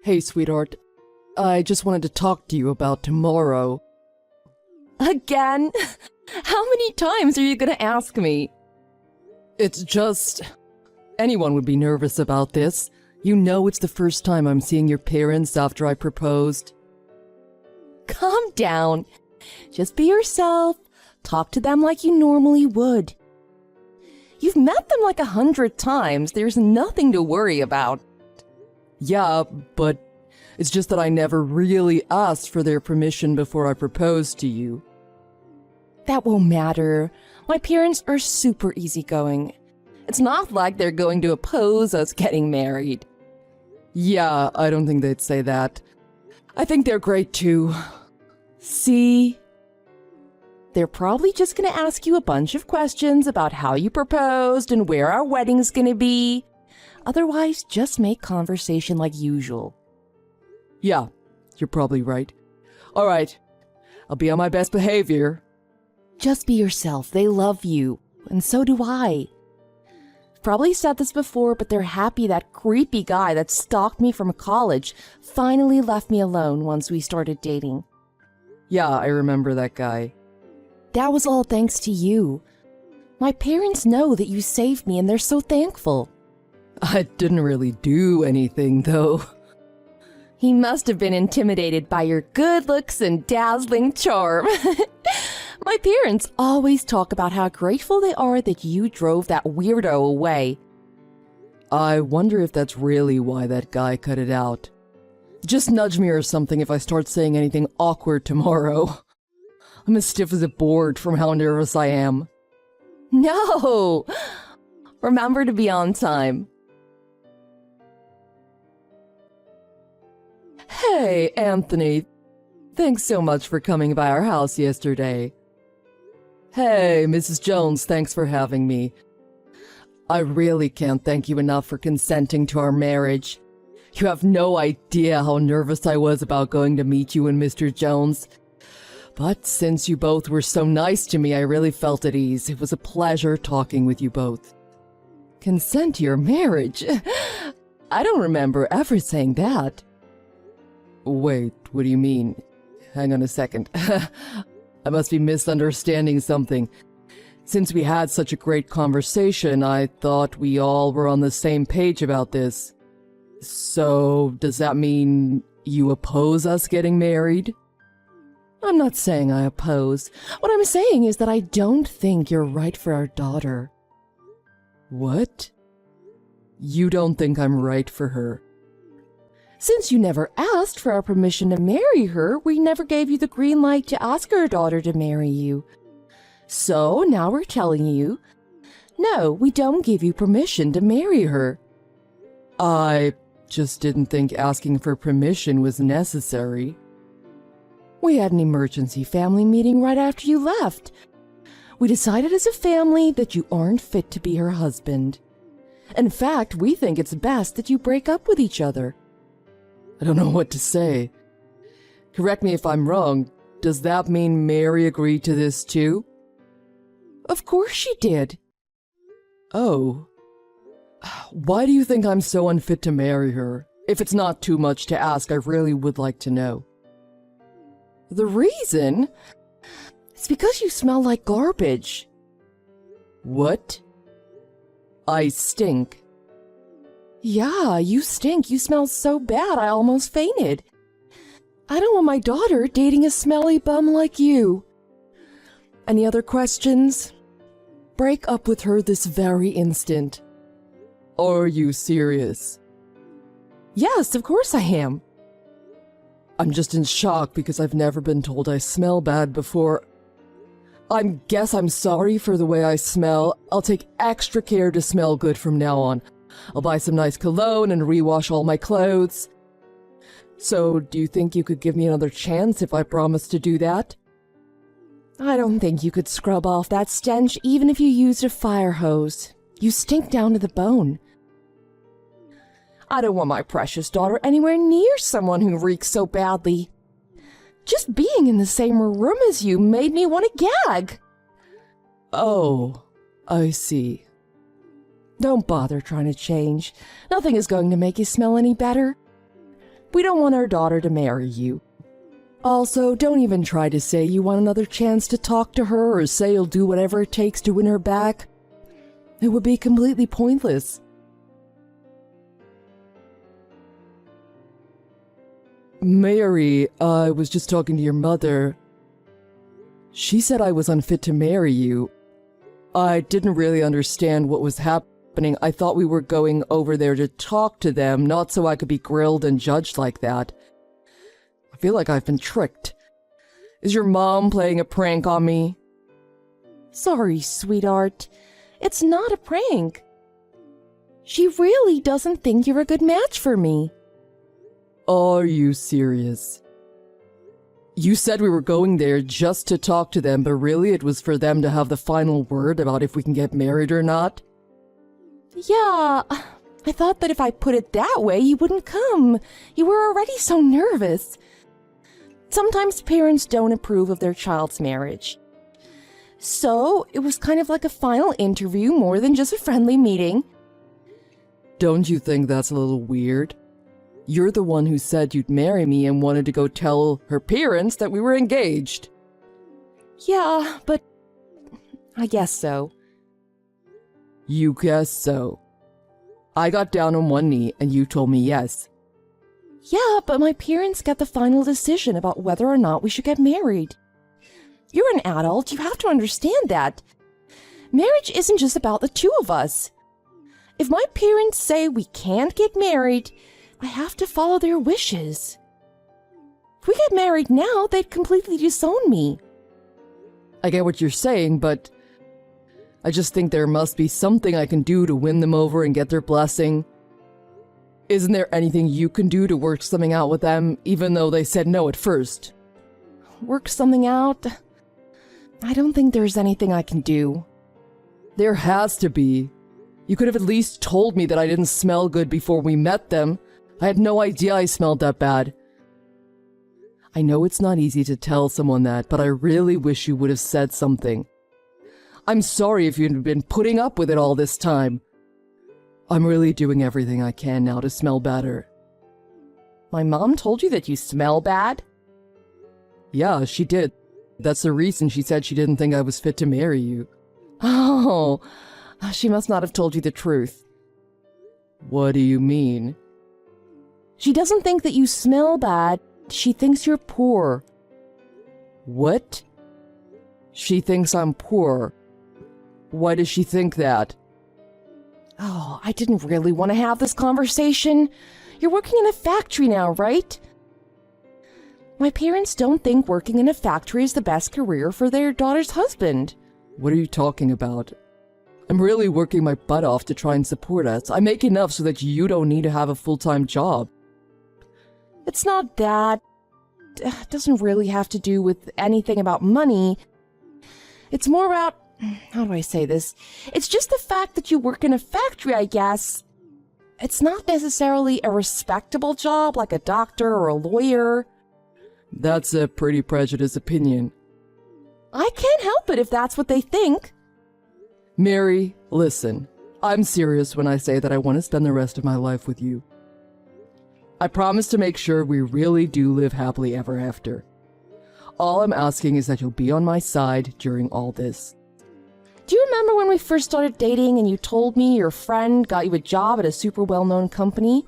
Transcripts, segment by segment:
Hey, sweetheart. I just wanted to talk to you about tomorrow. Again? How many times are you gonna ask me? It's just... anyone would be nervous about this. You know it's the first time I'm seeing your parents after I proposed. Calm down. Just be yourself. Talk to them like you normally would. You've met them like 100 times. There's nothing to worry about. Yeah, but it's just that I never really asked for their permission before I proposed to you. That won't matter. My parents are super easygoing. It's not like they're going to oppose us getting married. Yeah, I don't think they'd say that. I think they're great too. See? They're probably just gonna ask you a bunch of questions about how you proposed and where our wedding's gonna be. Otherwise, just make conversation like usual. Yeah, you're probably right. All right, I'll be on my best behavior. Just be yourself. They love you. And so do I. Probably said this before, but they're happy that creepy guy that stalked me from college finally left me alone once we started dating. Yeah, I remember that guy. That was all thanks to you. My parents know that you saved me and they're so thankful. I didn't really do anything, though. He must have been intimidated by your good looks and dazzling charm. My parents always talk about how grateful they are that you drove that weirdo away. I wonder if that's really why that guy cut it out. Just nudge me or something if I start saying anything awkward tomorrow. I'm as stiff as a board from how nervous I am. No! Remember to be on time. Hey, Anthony. Thanks so much for coming by our house yesterday. Hey, Mrs. Jones, thanks for having me. I really can't thank you enough for consenting to our marriage. You have no idea how nervous I was about going to meet you and Mr. Jones. But since you both were so nice to me, I really felt at ease. It was a pleasure talking with you both. Consent to your marriage? I don't remember ever saying that. Wait, what do you mean? Hang on a second. I must be misunderstanding something. Since we had such a great conversation, I thought we all were on the same page about this. So, does that mean you oppose us getting married? I'm not saying I oppose. What I'm saying is that I don't think you're right for our daughter. What? You don't think I'm right for her? Since you never asked for our permission to marry her, we never gave you the green light to ask our daughter to marry you. So now we're telling you, no, we don't give you permission to marry her. I just didn't think asking for permission was necessary. We had an emergency family meeting right after you left. We decided as a family that you aren't fit to be her husband. In fact, we think it's best that you break up with each other. I don't know what to say. Correct me if I'm wrong. Does that mean Mary agreed to this too? Of course she did. Oh. Why do you think I'm so unfit to marry her? If it's not too much to ask, I really would like to know. The reason? It's because you smell like garbage. What? I stink. Yeah, you stink. You smell so bad I almost fainted. I don't want my daughter dating a smelly bum like you. Any other questions? Break up with her this very instant. Are you serious? Yes, of course I am. I'm just in shock because I've never been told I smell bad before. Guess I'm sorry for the way I smell. I'll take extra care to smell good from now on. I'll buy some nice cologne and rewash all my clothes. So, do you think you could give me another chance if I promise to do that? I don't think you could scrub off that stench even if you used a fire hose. You stink down to the bone. I don't want my precious daughter anywhere near someone who reeks so badly. Just being in the same room as you made me want to gag. Oh, I see. Don't bother trying to change. Nothing is going to make you smell any better. We don't want our daughter to marry you. Also, don't even try to say you want another chance to talk to her or say you'll do whatever it takes to win her back. It would be completely pointless. Mary, I was just talking to your mother. She said I was unfit to marry you. I didn't really understand what was happening. I thought we were going over there to talk to them, not so I could be grilled and judged like that. I feel like I've been tricked. Is your mom playing a prank on me? Sorry, sweetheart. It's not a prank. She really doesn't think you're a good match for me. Are you serious? You said we were going there just to talk to them, but really it was for them to have the final word about if we can get married or not? Yeah, I thought that if I put it that way, you wouldn't come. You were already so nervous. Sometimes parents don't approve of their child's marriage. So, it was kind of like a final interview more than just a friendly meeting. Don't you think that's a little weird? You're the one who said you'd marry me and wanted to go tell her parents that we were engaged. Yeah, but I guess so. You guess so. I got down on one knee and you told me yes. Yeah, but my parents got the final decision about whether or not we should get married. You're an adult, you have to understand that. Marriage isn't just about the two of us. If my parents say we can't get married, I have to follow their wishes. If we get married now, they'd completely disown me. I get what you're saying, but I just think there must be something I can do to win them over and get their blessing. Isn't there anything you can do to work something out with them, even though they said no at first? Work something out? I don't think there's anything I can do. There has to be. You could have at least told me that I didn't smell good before we met them. I had no idea I smelled that bad. I know it's not easy to tell someone that, but I really wish you would have said something. I'm sorry if you've been putting up with it all this time. I'm really doing everything I can now to smell better. My mom told you that you smell bad? Yeah, she did. That's the reason she said she didn't think I was fit to marry you. Oh, she must not have told you the truth. What do you mean? She doesn't think that you smell bad. She thinks you're poor. What? She thinks I'm poor. Why does she think that? Oh, I didn't really want to have this conversation. You're working in a factory now, right? My parents don't think working in a factory is the best career for their daughter's husband. What are you talking about? I'm really working my butt off to try and support us. I make enough so that you don't need to have a full-time job. It's not that. It doesn't really have to do with anything about money. It's more about, how do I say this? It's just the fact that you work in a factory, I guess. It's not necessarily a respectable job like a doctor or a lawyer. That's a pretty prejudiced opinion. I can't help it if that's what they think. Mary, listen. I'm serious when I say that I want to spend the rest of my life with you. I promise to make sure we really do live happily ever after. All I'm asking is that you'll be on my side during all this. Do you remember when we first started dating and you told me your friend got you a job at a super well-known company?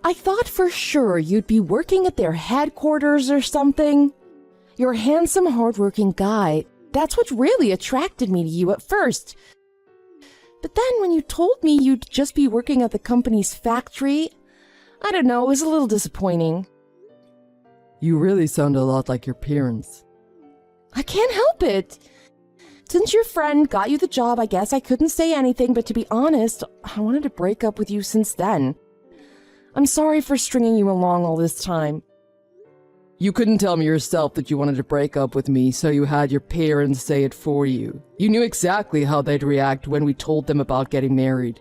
I thought for sure you'd be working at their headquarters or something. You're a handsome, hardworking guy. That's what really attracted me to you at first. But then when you told me you'd just be working at the company's factory, I don't know, it was a little disappointing. You really sound a lot like your parents. I can't help it. Since your friend got you the job, I guess I couldn't say anything, but to be honest, I wanted to break up with you since then. I'm sorry for stringing you along all this time. You couldn't tell me yourself that you wanted to break up with me, so you had your parents say it for you. You knew exactly how they'd react when we told them about getting married.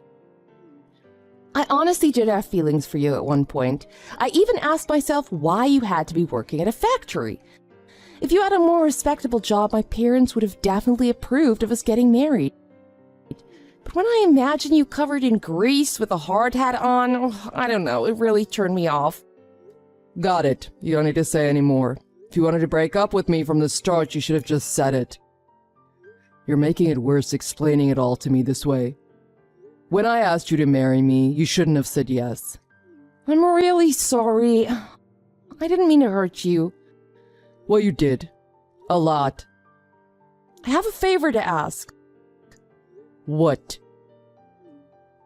I honestly did have feelings for you at one point. I even asked myself why you had to be working at a factory. If you had a more respectable job, my parents would have definitely approved of us getting married. But when I imagine you covered in grease with a hard hat on, I don't know, it really turned me off. Got it. You don't need to say any more. If you wanted to break up with me from the start, you should have just said it. You're making it worse explaining it all to me this way. When I asked you to marry me, you shouldn't have said yes. I'm really sorry. I didn't mean to hurt you. Well, you did. A lot. I have a favor to ask. What?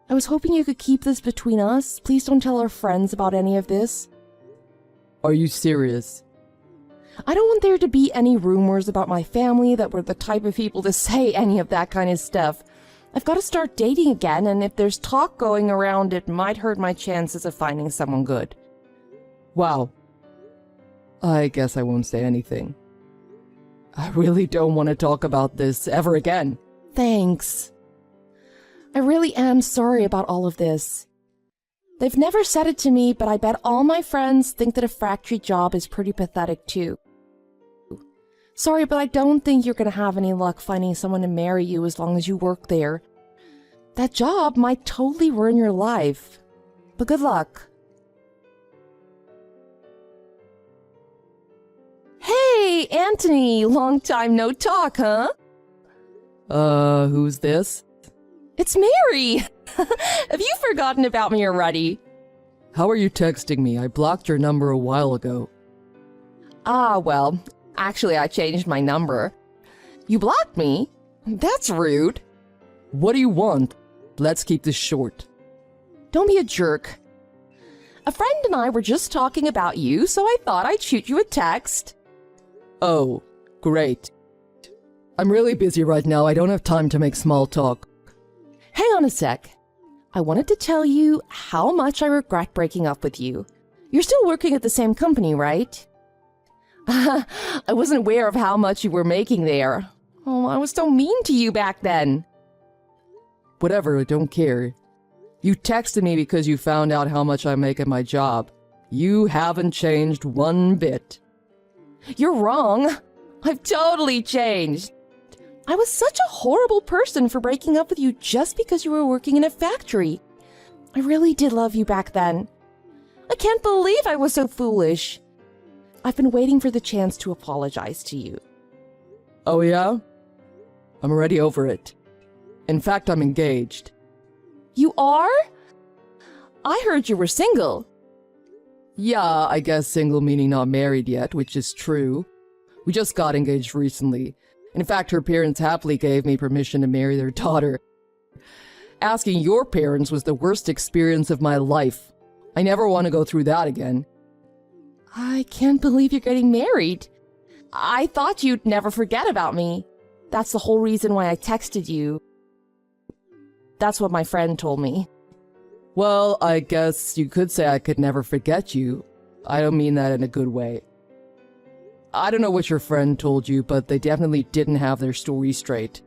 I was hoping you could keep this between us. Please don't tell our friends about any of this. Are you serious? I don't want there to be any rumors about my family that we're the type of people to say any of that kind of stuff. I've got to start dating again, and if there's talk going around, it might hurt my chances of finding someone good. Wow. I guess I won't say anything. I really don't want to talk about this ever again. Thanks. I really am sorry about all of this. They've never said it to me, but I bet all my friends think that a factory job is pretty pathetic too. Sorry, but I don't think you're going to have any luck finding someone to marry you as long as you work there. That job might totally ruin your life. But good luck. Hey, Anthony! Long time no talk, huh? Who's this? It's Mary! Have you forgotten about me already? How are you texting me? I blocked your number a while ago. Ah, well, actually I changed my number. You blocked me? That's rude. What do you want? Let's keep this short. Don't be a jerk. A friend and I were just talking about you, so I thought I'd shoot you a text. Oh, great. I'm really busy right now. I don't have time to make small talk. Hang on a sec. I wanted to tell you how much I regret breaking up with you. You're still working at the same company, right? I wasn't aware of how much you were making there. Oh, I was so mean to you back then. Whatever, I don't care. You texted me because you found out how much I make at my job. You haven't changed one bit. You're wrong. I've totally changed. I was such a horrible person for breaking up with you just because you were working in a factory. I really did love you back then. I can't believe I was so foolish. I've been waiting for the chance to apologize to you. Oh yeah? I'm already over it. In fact, I'm engaged. You are? I heard you were single. Yeah, I guess single meaning not married yet, which is true. We just got engaged recently. In fact, her parents happily gave me permission to marry their daughter. Asking your parents was the worst experience of my life. I never want to go through that again. I can't believe you're getting married. I thought you'd never forget about me. That's the whole reason why I texted you. That's what my friend told me. Well, I guess you could say I could never forget you. I don't mean that in a good way. I don't know what your friend told you, but they definitely didn't have their story straight.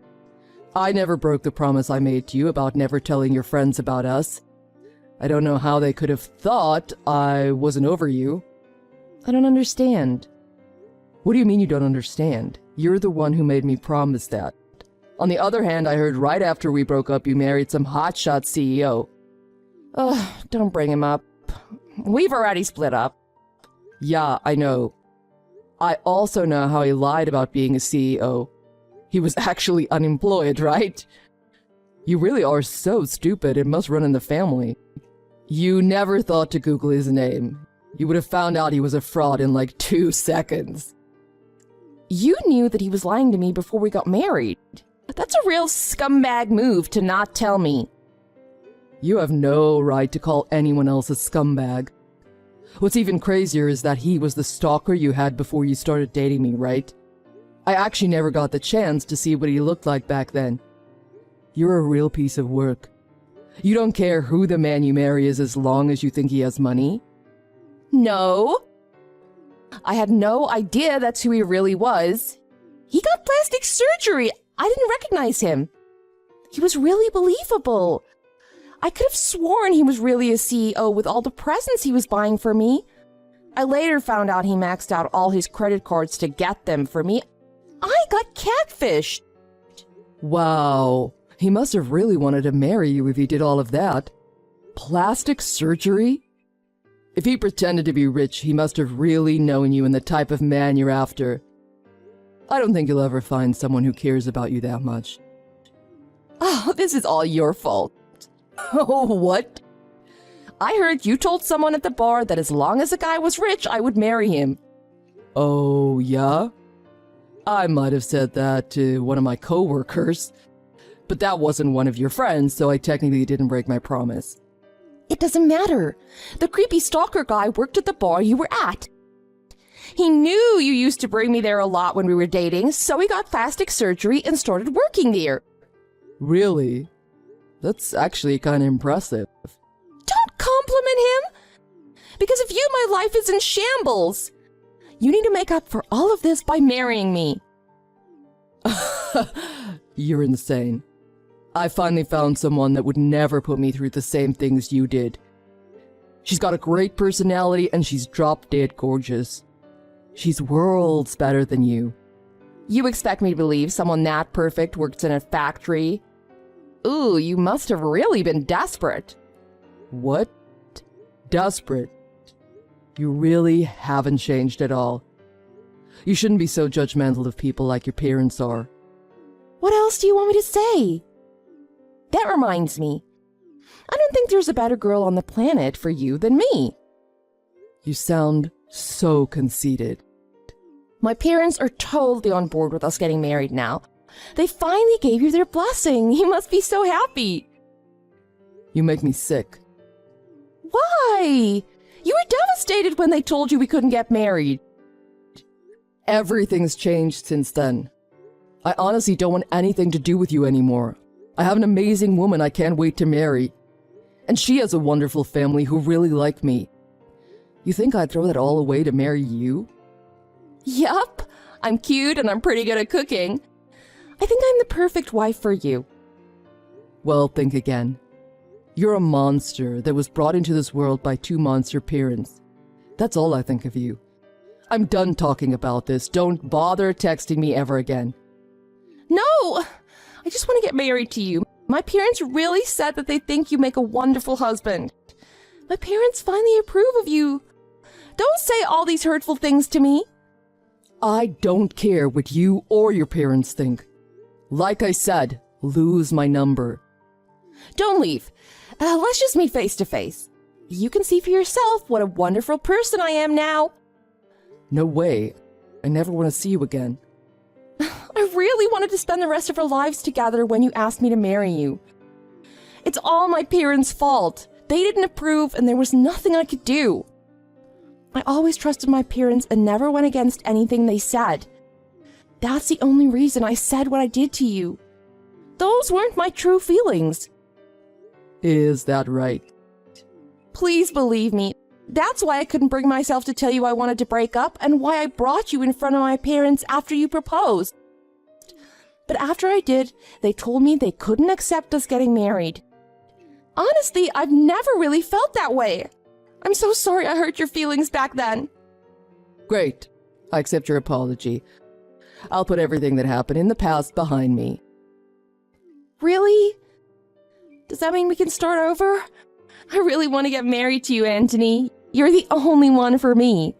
I never broke the promise I made to you about never telling your friends about us. I don't know how they could have thought I wasn't over you. I don't understand. What do you mean you don't understand? You're the one who made me promise that. On the other hand, I heard right after we broke up you married some hotshot CEO. Ugh, don't bring him up. We've already split up. Yeah, I know. I also know how he lied about being a CEO. He was actually unemployed, right? You really are so stupid, it must run in the family. You never thought to Google his name. You would have found out he was a fraud in like 2 seconds. You knew that he was lying to me before we got married. That's a real scumbag move to not tell me. You have no right to call anyone else a scumbag. What's even crazier is that he was the stalker you had before you started dating me, right? I actually never got the chance to see what he looked like back then. You're a real piece of work. You don't care who the man you marry is as long as you think he has money? No. I had no idea that's who he really was. He got plastic surgery. I didn't recognize him. He was really believable. I could have sworn he was really a CEO with all the presents he was buying for me. I later found out he maxed out all his credit cards to get them for me. I got catfished. Wow. He must have really wanted to marry you if he did all of that. Plastic surgery? If he pretended to be rich, he must have really known you and the type of man you're after. I don't think you'll ever find someone who cares about you that much. Oh, this is all your fault. Oh, what? I heard you told someone at the bar that as long as the guy was rich, I would marry him. Oh, yeah? I might have said that to one of my coworkers, but that wasn't one of your friends, so I technically didn't break my promise. It doesn't matter. The creepy stalker guy worked at the bar you were at. He knew you used to bring me there a lot when we were dating, so he got plastic surgery and started working there. Really? That's actually kind of impressive. Don't compliment him! Because of you, my life is in shambles. You need to make up for all of this by marrying me. You're insane. I finally found someone that would never put me through the same things you did. She's got a great personality and she's drop-dead gorgeous. She's worlds better than you. You expect me to believe someone that perfect works in a factory? Ooh, you must have really been desperate. What? Desperate? You really haven't changed at all. You shouldn't be so judgmental of people like your parents are. What else do you want me to say? That reminds me. I don't think there's a better girl on the planet for you than me. You sound so conceited. My parents are totally on board with us getting married now. They finally gave you their blessing. You must be so happy. You make me sick. Why? You were devastated when they told you we couldn't get married. Everything's changed since then. I honestly don't want anything to do with you anymore. I have an amazing woman I can't wait to marry. And she has a wonderful family who really like me. You think I'd throw that all away to marry you? Yup. I'm cute and I'm pretty good at cooking. I think I'm the perfect wife for you. Well, think again. You're a monster that was brought into this world by two monster parents. That's all I think of you. I'm done talking about this. Don't bother texting me ever again. No! I just want to get married to you. My parents really said that they think you make a wonderful husband. My parents finally approve of you. Don't say all these hurtful things to me. I don't care what you or your parents think. Like I said, lose my number. Don't leave. Let's just meet face to face. You can see for yourself what a wonderful person I am now. No way. I never want to see you again. I really wanted to spend the rest of our lives together when you asked me to marry you. It's all my parents' fault. They didn't approve and there was nothing I could do. I always trusted my parents and never went against anything they said. That's the only reason I said what I did to you. Those weren't my true feelings. Is that right? Please believe me. That's why I couldn't bring myself to tell you I wanted to break up and why I brought you in front of my parents after you proposed. But after I did, they told me they couldn't accept us getting married. Honestly, I've never really felt that way. I'm so sorry I hurt your feelings back then. Great. I accept your apology. I'll put everything that happened in the past behind me. Really? Does that mean we can start over? I really want to get married to you, Anthony. You're the only one for me.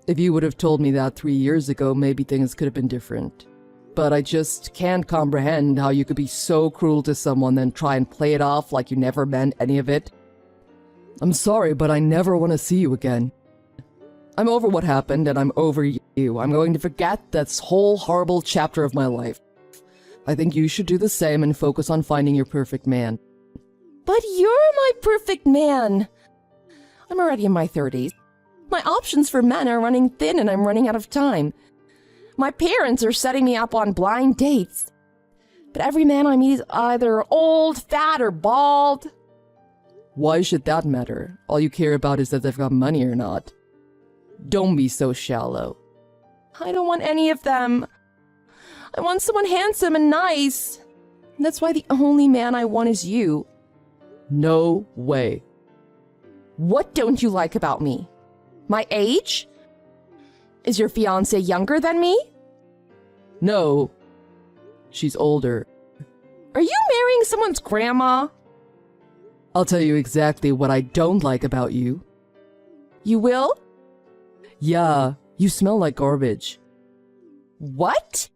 If you would have told me that 3 years ago, maybe things could have been different. But I just can't comprehend how you could be so cruel to someone then try and play it off like you never meant any of it. I'm sorry, but I never want to see you again. I'm over what happened and I'm over you. I'm going to forget this whole horrible chapter of my life. I think you should do the same and focus on finding your perfect man. But you're my perfect man. I'm already in my 30s. My options for men are running thin and I'm running out of time. My parents are setting me up on blind dates. But every man I meet is either old, fat, or bald. Why should that matter? All you care about is that they've got money or not. Don't be so shallow. I don't want any of them. I want someone handsome and nice. That's why the only man I want is you. No way. What don't you like about me? My age? Is your fiancé younger than me? No. She's older. Are you marrying someone's grandma? I'll tell you exactly what I don't like about you. You will? Yeah, you smell like garbage. What?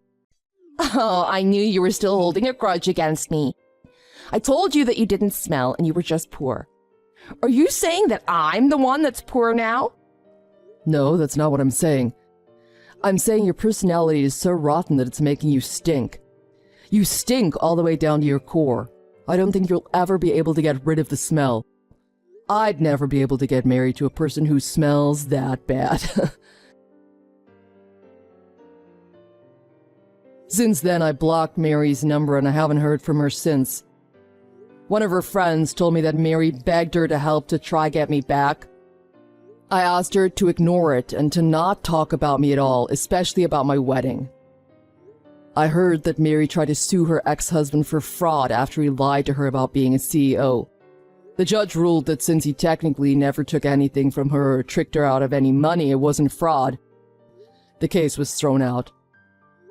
Oh, I knew you were still holding a grudge against me. I told you that you didn't smell and you were just poor. Are you saying that I'm the one that's poor now? No, that's not what I'm saying. I'm saying your personality is so rotten that it's making you stink. You stink all the way down to your core. I don't think you'll ever be able to get rid of the smell. I'd never be able to get married to a person who smells that bad. Since then, I blocked Mary's number and I haven't heard from her since. One of her friends told me that Mary begged her to help to try get me back. I asked her to ignore it and to not talk about me at all, especially about my wedding. I heard that Mary tried to sue her ex-husband for fraud after he lied to her about being a CEO. The judge ruled that since he technically never took anything from her or tricked her out of any money, it wasn't fraud. The case was thrown out.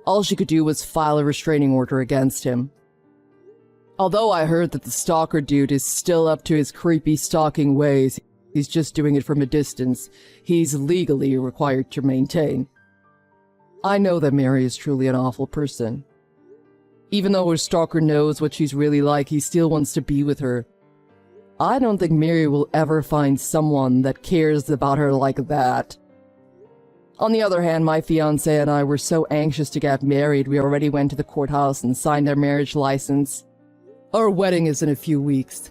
All she could do was file a restraining order against him. Although I heard that the stalker dude is still up to his creepy stalking ways, he's just doing it from a distance. He's legally required to maintain. I know that Mary is truly an awful person. Even though her stalker knows what she's really like, he still wants to be with her. I don't think Mary will ever find someone that cares about her like that. On the other hand, my fiancé and I were so anxious to get married, we already went to the courthouse and signed our marriage license. Our wedding is in a few weeks.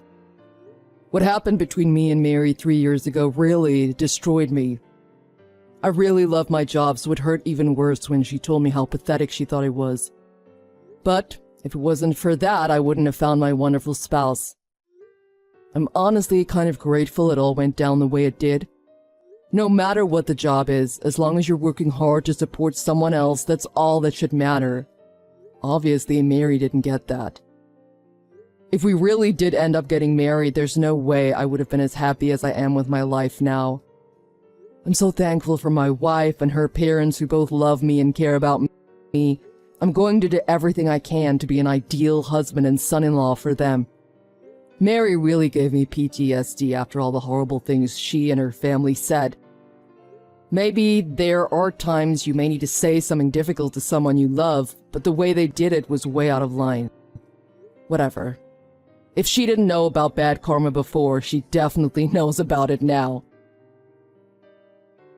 What happened between me and Mary 3 years ago really destroyed me. I really love my job, so it hurt even worse when she told me how pathetic she thought I was. But if it wasn't for that, I wouldn't have found my wonderful spouse. I'm honestly kind of grateful it all went down the way it did. No matter what the job is, as long as you're working hard to support someone else, that's all that should matter. Obviously, Mary didn't get that. If we really did end up getting married, there's no way I would have been as happy as I am with my life now. I'm so thankful for my wife and her parents who both love me and care about me. I'm going to do everything I can to be an ideal husband and son-in-law for them. Mary really gave me PTSD after all the horrible things she and her family said. Maybe there are times you may need to say something difficult to someone you love, but the way they did it was way out of line. Whatever. If she didn't know about bad karma before, she definitely knows about it now.